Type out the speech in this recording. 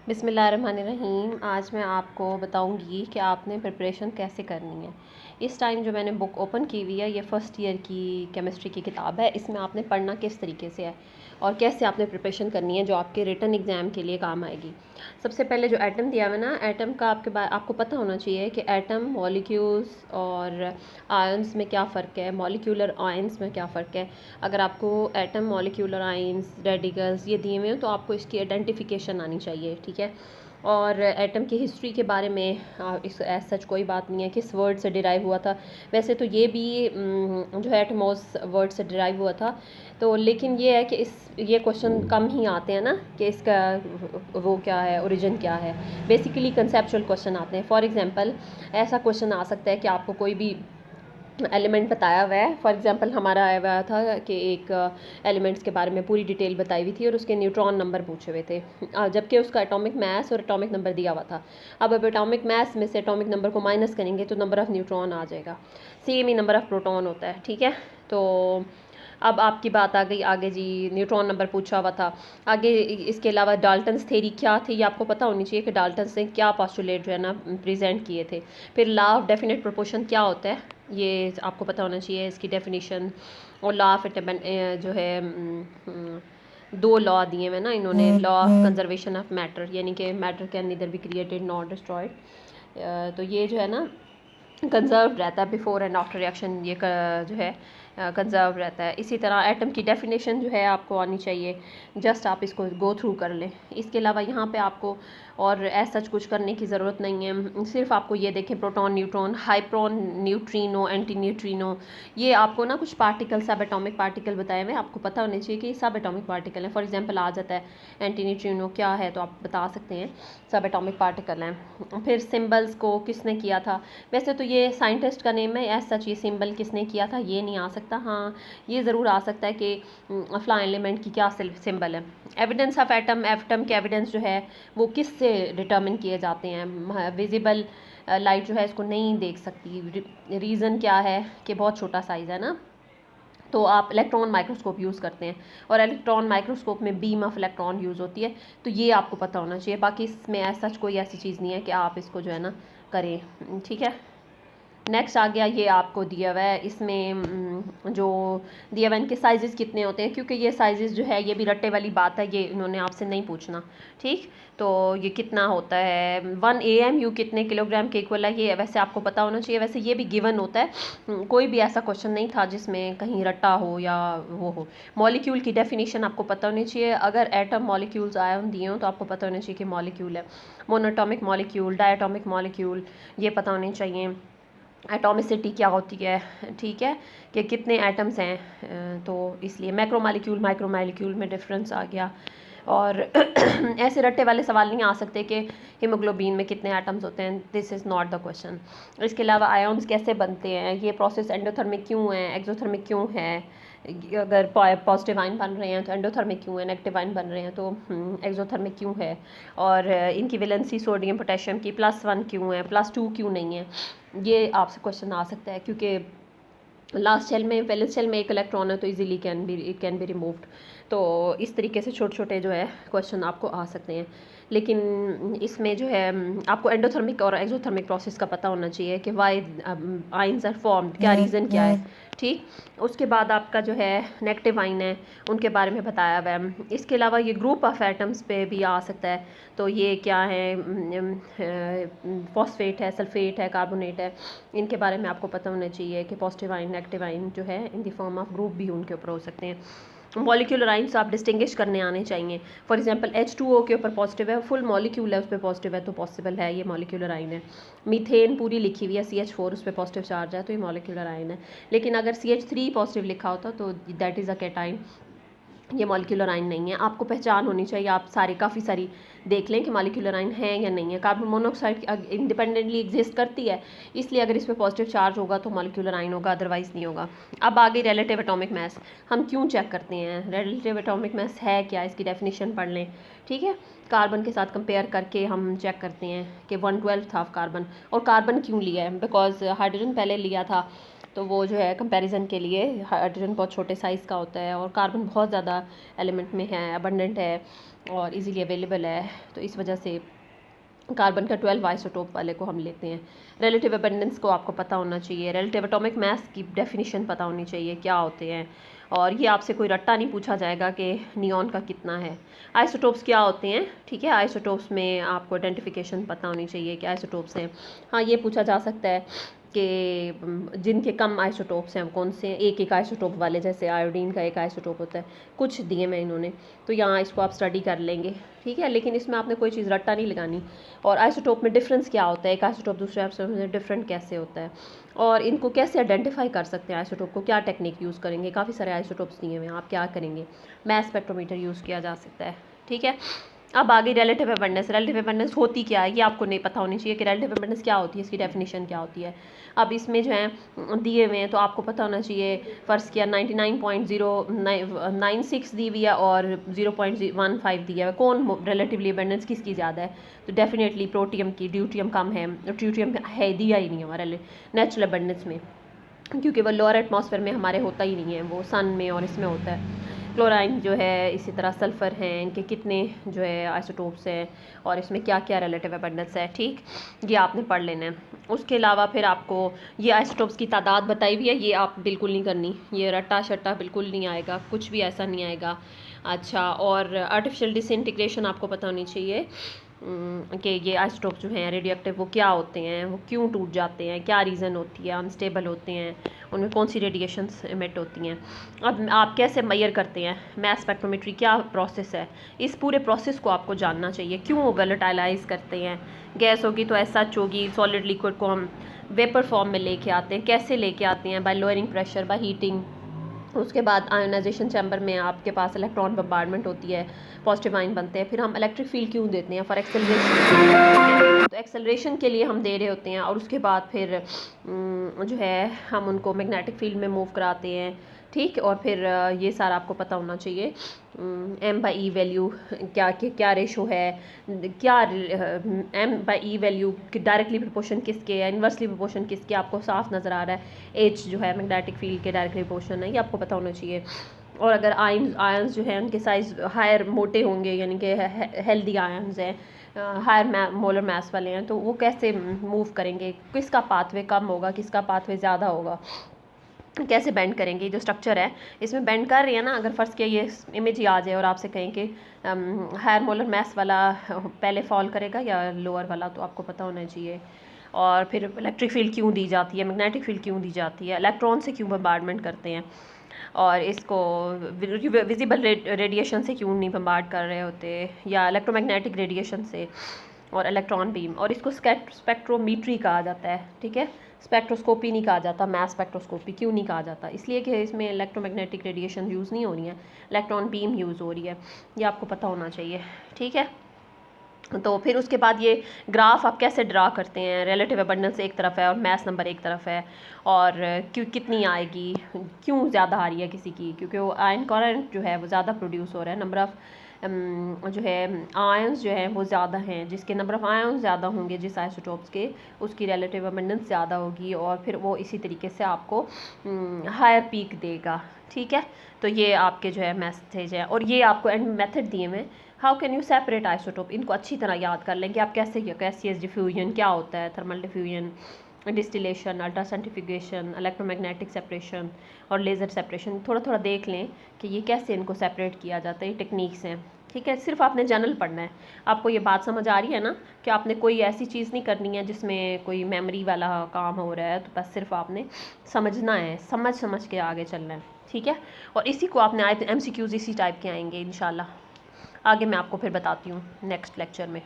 बिस्मिल्लाहिर्रहमानिर्रहीम। आज मैं आपको बताऊंगी कि आपने प्रिपरेशन कैसे करनी है। इस टाइम जो मैंने बुक ओपन की हुई है ये फ़र्स्ट ईयर की केमिस्ट्री की किताब है। इसमें आपने पढ़ना किस तरीके से है और कैसे आपने प्रिपरेशन करनी है जो आपके रिटन एग्ज़ाम के लिए काम आएगी। सबसे पहले जो एटम दिया हुआ है ना, एटम का आपको पता होना चाहिए कि एटम, मॉलिक्यूल्स और आयंस में क्या फ़र्क है, मॉलिक्यूलर आयंस में क्या फ़र्क है। अगर आपको एटम, मॉलिक्यूलर आयंस, रेडिकल्स ये दिए हुए हैं तो आपको इसकी आइडेंटिफिकेशन आनी चाहिए, ठीक है। और एटम की हिस्ट्री के बारे में इस एज सच कोई बात नहीं है किस वर्ड से डिराइव हुआ था। वैसे तो ये भी जो है एटमॉस वर्ड से डिराइव हुआ था, तो लेकिन ये है कि ये क्वेश्चन कम ही आते हैं ना कि इसका वो क्या है, ओरिजिन क्या है। बेसिकली कंसेप्चुअल क्वेश्चन आते हैं। फॉर एग्जांपल ऐसा क्वेश्चन आ सकता है कि आपको कोई भी एलिमेंट बताया हुआ है। फॉर एग्जांपल हमारा आया हुआ था कि एक एलिमेंट्स के बारे में पूरी डिटेल बताई हुई थी और उसके न्यूट्रॉन नंबर पूछे हुए थे, जबकि उसका एटॉमिक मास और एटॉमिक नंबर दिया हुआ था। अब एटॉमिक मास में से एटॉमिक नंबर को माइनस करेंगे तो नंबर ऑफ़ न्यूट्रॉन आ जाएगा। Same he number of proton होता है, ठीक है। तो अब आपकी बात आ गई आगे जी, न्यूट्रॉन नंबर पूछा हुआ था। आगे इसके अलावा डाल्टन्स थ्योरी क्या थी ये आपको पता होनी चाहिए कि डाल्टन्स ने क्या पोस्टुलेट जो है ना प्रेजेंट किए थे। फिर लॉ ऑफ डेफिनेट प्रोपोर्शन क्या होता है ये आपको पता होना चाहिए, इसकी डेफिनेशन। और लॉ ऑफ जो है दो लॉ दिए हुए ना इन्होंने, law of conservation of matter, यानी कि matter can neither be created not destroyed. तो ये जो है ना कंजर्व रहता है बिफोर एंड आफ्टर रिएक्शन, ये जो है कंजर्व रहता है। इसी तरह एटम की डेफिनेशन जो है आपको आनी चाहिए, जस्ट आप इसको गो थ्रू कर लें। इसके अलावा यहाँ पे आपको और ऐसा सच कुछ करने की ज़रूरत नहीं है, सिर्फ आपको ये देखें proton, neutron, hyperon, neutrino, anti neutrino, ये आपको ना कुछ पार्टिकल, सब एटॉमिक पार्टिकल बताए हुए, आपको पता होने चाहिए कि ये सब एटॉमिक पार्टिकल हैं। फॉर एग्जांपल आ जाता है एंटी न्यूट्रिनो क्या है तो आप बता सकते हैं सब एटॉमिक पार्टिकल हैं। फिर सिम्बल्स को किसने किया था, वैसे तो ये साइंटिस्ट का नेम है, एज सच ये सिंबल किसने किया था ये नहीं आ सकता। हाँ ये ज़रूर आ सकता है कि फ्ला एलिमेंट की क्या सिंबल है। एविडेंस ऑफ एटम, एटम के एविडेंस जो है वो किस से डिटर्मिन किए जाते हैं। विजिबल लाइट जो है इसको नहीं देख सकती, रीज़न क्या है कि बहुत छोटा साइज़ है ना, तो आप इलेक्ट्रॉन माइक्रोस्कोप यूज़ करते हैं और इलेक्ट्रॉन माइक्रोस्कोप में बीम ऑफ इलेक्ट्रॉन यूज़ होती है। तो ये आपको पता होना चाहिए। बाकी इसमें ऐसा कोई ऐसी चीज़ नहीं है कि आप इसको जो है ना करें, ठीक है। नेक्स्ट आ गया, ये आपको दिया हुआ है इसमें जो दिया हुआ है इनके साइजेस कितने होते हैं, क्योंकि ये साइजेस जो है ये भी रट्टे वाली बात है, ये इन्होंने आपसे नहीं पूछना, ठीक। तो ये कितना होता है 1 AMU कितने किलोग्राम के इक्वल है, ये वैसे आपको पता होना चाहिए। वैसे ये भी गिवन होता है, कोई भी ऐसा क्वेश्चन नहीं था जिसमें कहीं रट्टा हो या वो हो। मॉलिक्यूल की डेफिनेशन आपको पता होनी चाहिए। अगर एटम, मॉलिक्यूल्स आयन दिए हो तो आपको पता होना चाहिए कि मॉलिक्यूल है। मोनोटॉमिक मॉलिक्यूल, डायटोमिक मॉलिक्यूल ये पता होने चाहिए। एटॉमिसिटी क्या होती है, ठीक है, कि कितने एटम्स हैं, तो इसलिए मैक्रो मॉलिक्यूल, माइक्रो मॉलिक्यूल में डिफरेंस आ गया। और ऐसे रट्टे वाले सवाल नहीं आ सकते कि हीमोग्लोबिन में कितने एटम्स होते हैं, this is not the question. इसके अलावा आयॉन्स कैसे बनते हैं, ये प्रोसेस एंडोथर्मिक क्यों है, एक्सोथर्मिक क्यों है, अगर पॉजिटिव आयन बन रहे हैं तो एंडोथर्मिक क्यों है, नेगेटिव आयन बन रहे हैं तो एक्सोथर्मिक क्यों है, और इनकी वैलेंसी सोडियम पोटेशियम की +1 क्यों है, +2 क्यों नहीं है। ये आपसे क्वेश्चन आ सकता है क्योंकि लास्ट शेल में, वैलेंस शेल में एक इलेक्ट्रॉन है तो easily it can be removed. तो इस तरीके से छोटे छोटे जो है क्वेश्चन आपको आ सकते हैं। लेकिन इसमें जो है आपको एंडोथर्मिक और एक्सोथर्मिक प्रोसेस का पता होना चाहिए कि वाई आइंस आर फॉर्म्ड, क्या रीज़न क्या है, ठीक। उसके बाद आपका जो है नेगेटिव आइन है उनके बारे में बताया हुआ है। इसके अलावा ये ग्रुप ऑफ एटम्स पे भी आ सकता है, तो ये क्या है, फॉस्फेट है, सल्फेट है, कार्बोनेट है, इनके बारे में आपको पता होना चाहिए कि पॉजिटिव आइन, नेगेटिव आइन जो है in the form of group भी उनके ऊपर हो सकते हैं। मॉलिक्यूलर आइंस आप डिस्टिंग्विश करने आने चाहिए। फॉर एग्जांपल H2O के ऊपर पॉजिटिव है, फुल मॉलिक्यूल है उस पर पॉजिटिव है तो पॉसिबल है ये मॉलिक्यूलर आइन है। मीथेन पूरी लिखी हुई है CH4 उस पर पॉजिटिव चार्ज है तो ये मॉलिक्यूलर आइन है। लेकिन अगर CH3 पॉजिटिव लिखा होता तो दैट इज़ अ कैटाइन, ये मॉलिक्यूलर आइन नहीं है। आपको पहचान होनी चाहिए, आप काफ़ी सारी देख लें कि मॉलिक्यूलर आइन है या नहीं है। कार्बन मोनोऑक्साइड इंडिपेंडेंटली एग्जिस्ट करती है, इसलिए अगर इस पर पॉजिटिव चार्ज होगा तो मॉलिक्यूलर आइन होगा, अदरवाइज नहीं होगा। अब आगे रिलेटिव एटॉमिक मास, हम क्यों चेक करते हैं रिलेटिव एटॉमिक मास है क्या, इसकी डेफिनेशन पढ़ लें, ठीक है। कार्बन के साथ कंपेयर करके हम चेक करते हैं कि 1/12 था कार्बन। और कार्बन क्यों लिया है, बिकॉज हाइड्रोजन पहले लिया था तो वो जो है कंपैरिजन के लिए हाइड्रोजन बहुत छोटे साइज़ का होता है और कार्बन बहुत ज़्यादा एलिमेंट में है, अबंडेंट है और इजीली अवेलेबल है, तो इस वजह से कार्बन का 12 आइसोटोप वाले को हम लेते हैं। रिलेटिव अबंडेंस को आपको पता होना चाहिए, रिलेटिव एटॉमिक मास की डेफिनेशन पता होनी चाहिए क्या होते हैं, और ये आपसे कोई रट्टा नहीं पूछा जाएगा कि नियॉन का कितना है। आइसोटोप्स क्या होते हैं, ठीक है, आइसोटोप्स में आपको आइडेंटिफिकेशन पता होनी चाहिए कि आइसोटोप्स हैं। हाँ, ये पूछा जा सकता है कि जिनके कम आइसोटोप्स हैं कौन से हैं, एक आइसोटोप वाले, जैसे आयोडीन का एक आइसोटोप होता है, कुछ दिए मैं इन्होंने, तो यहाँ इसको आप स्टडी कर लेंगे, ठीक है। लेकिन इसमें आपने कोई चीज़ रट्टा नहीं लगानी। और आइसोटोप में डिफरेंस क्या होता है, एक आइसोटोप दूसरे आइसोटोप से डिफरेंट कैसे होता है, और इनको कैसे आइडेंटिफाई कर सकते हैं, आइसोटोप को क्या टेक्निक यूज़ करेंगे, काफ़ी सारे आइसोटोप्स दिए हुए हैं, आप क्या करेंगे, मैस स्पेक्ट्रोमीटर यूज़ किया जा सकता है, ठीक है। अब आगे रिलेटिव अबंडेंस। रिलेटिव अबंडेंस होती क्या है, ये आपको नहीं पता होनी चाहिए कि रिलेटिव अबंडेंस क्या होती है, इसकी डेफिनेशन क्या होती है। अब इसमें जो है दिए हुए हैं तो आपको पता होना चाहिए, फ़र्ज़ किया 99.096 दी हुई है और 0.15 दिया है, कौन रिलेटिवली अबंडेंस किसकी ज़्यादा है, तो डेफिनेटली प्रोटियम की, ड्यूटियम कम है, ट्यूटियम है दिया ही नहीं है हमारे नेचुरल अबंडेंस में, क्योंकि वो लोअर एटमॉस्फेयर में हमारे होता ही नहीं है, वो सन में और इसमें होता है। क्लोराइन जो है, इसी तरह सल्फ़र हैं, इनके कितने जो है आइसोटोप्स हैं और इसमें क्या क्या रिलेटिव अबंडेंस है, ठीक, ये आपने पढ़ लेना है। उसके अलावा फिर आपको ये आइसोटोप्स की तादाद बताई हुई है, ये आप बिल्कुल नहीं करनी, ये रट्टा शट्टा बिल्कुल नहीं आएगा, कुछ भी ऐसा नहीं आएगा। अच्छा, और आर्टिफिशियल डिसइंटीग्रेशन आपको पता होनी चाहिए कि ये आइसोटोप जो हैं रेडियो एक्टिव वो क्या होते हैं, वो क्यों टूट जाते हैं, क्या रीज़न होती है, अनस्टेबल होते हैं, उनमें कौन सी रेडिएशंस इमिट होती हैं। अब आप कैसे मेजर करते हैं, मैस स्पेक्ट्रोमेट्री क्या प्रोसेस है, इस पूरे प्रोसेस को आपको जानना चाहिए। क्यों वोलेटाइलाइज करते हैं, गैस होगी तो एसएच होगी, सॉलिड लिक्विड को हम वेपर फॉर्म में लेके आते हैं, कैसे लेके आते हैं, bye lowering pressure, by heating. उसके बाद आयोनाइजेशन चैम्बर में आपके पास इलेक्ट्रॉन बम्बार्डमेंट होती है, पॉजिटिव आयन बनते हैं, फिर हम इलेक्ट्रिक फील्ड क्यों देते हैं, फॉर एक्सेलरेशन, तो एक्सेलरेशन के लिए हम दे रहे होते हैं, और उसके बाद फिर जो है हम उनको मैग्नेटिक फील्ड में मूव कराते हैं, ठीक। और फिर ये सारा आपको पता होना चाहिए, M/E वैल्यू क्या रेशो है, क्या M/E वैल्यू डायरेक्टली प्रोपोर्शन किसके है, इन्वर्सली प्रोपोर्शन किसके, आपको साफ नज़र आ रहा है, H जो है मैग्नेटिक फील्ड के डायरेक्टली प्रोपोर्शन है, ये आपको पता होना चाहिए। और अगर आयंस जो है उनके साइज़ हायर मोटे होंगे, यानी कि हेल्दी आयंस हैं, हायर मोलर मास वाले हैं, तो वो कैसे मूव करेंगे, किसका पाथवे कम होगा, किसका पाथवे ज़्यादा होगा, कैसे बेंड करेंगे। जो स्ट्रक्चर है इसमें बेंड कर रही है ना, अगर फ़र्ज़ किया ये इमेज ही आ जाए और आपसे कहें कि हायर मोलर मास वाला पहले फॉल करेगा या लोअर वाला, तो आपको पता होना चाहिए। और फिर इलेक्ट्रिक फील्ड क्यों दी जाती है, मैग्नेटिक फील्ड क्यों दी जाती है, इलेक्ट्रॉन से क्यों बम्बार्डमेंट करते हैं, और इसको विजिबल रेडिएशन से क्यों नहीं बम्बार्ड कर रहे होते, या इलेक्ट्रोमैग्नेटिक रेडिएशन से, और इलेक्ट्रॉन बीम, और इसको स्पेक्ट्रोमीट्री कहा जाता है, ठीक है। स्पेक्ट्रोस्कोपी नहीं कहा जाता, मैस स्पेक्ट्रोस्कोपी क्यों नहीं कहा जाता, इसलिए कि इसमें इलेक्ट्रोमैग्नेटिक रेडिएशन यूज़ नहीं हो रही है, इलेक्ट्रॉन बीम यूज़ हो रही है, ये आपको पता होना चाहिए, ठीक है। तो फिर उसके बाद ये ग्राफ आप कैसे ड्रा करते हैं, रिलेटिव अबंडेंस एक तरफ है और मैस नंबर एक तरफ है, और क्यों कितनी आएगी, क्यों ज़्यादा आ रही है किसी की, क्योंकि वो आयन करंट जो है वो ज़्यादा प्रोड्यूस हो रहा है, नंबर ऑफ़ जो है आयंस जो है वो ज़्यादा हैं, जिसके नंबर ऑफ़ आयंस ज़्यादा होंगे जिस आइसोटोप्स के, उसकी रिलेटिव अबंडेंस ज़्यादा होगी, और फिर वो इसी तरीके से आपको हायर पीक देगा, ठीक है। तो ये आपके जो है मैसेज है, और ये आपको एंड मेथड दिए हुए, how can you separate isotope, इनको अच्छी तरह याद कर लेंगे आप, कैसे गैसियस डिफ्यूजन क्या होता है, thermal diffusion, distillation, ultra centrifugation, electromagnetic separation और लेज़र सेपरेशन, थोड़ा थोड़ा देख लें कि ये कैसे इनको सेपरेट किया जाता है, ये टेक्निक्स हैं, ठीक है। सिर्फ आपने जनरल पढ़ना है, आपको ये बात समझ आ रही है ना कि आपने कोई ऐसी चीज़ नहीं करनी है जिसमें कोई मेमोरी वाला काम हो रहा है, तो बस सिर्फ आपने समझना है, समझ के आगे चलना है, ठीक है। और इसी को आपने आए MCQs इसी टाइप के आएंगे इंशाल्लाह, आगे मैं आपको फिर बताती हूँ नेक्स्ट लेक्चर में।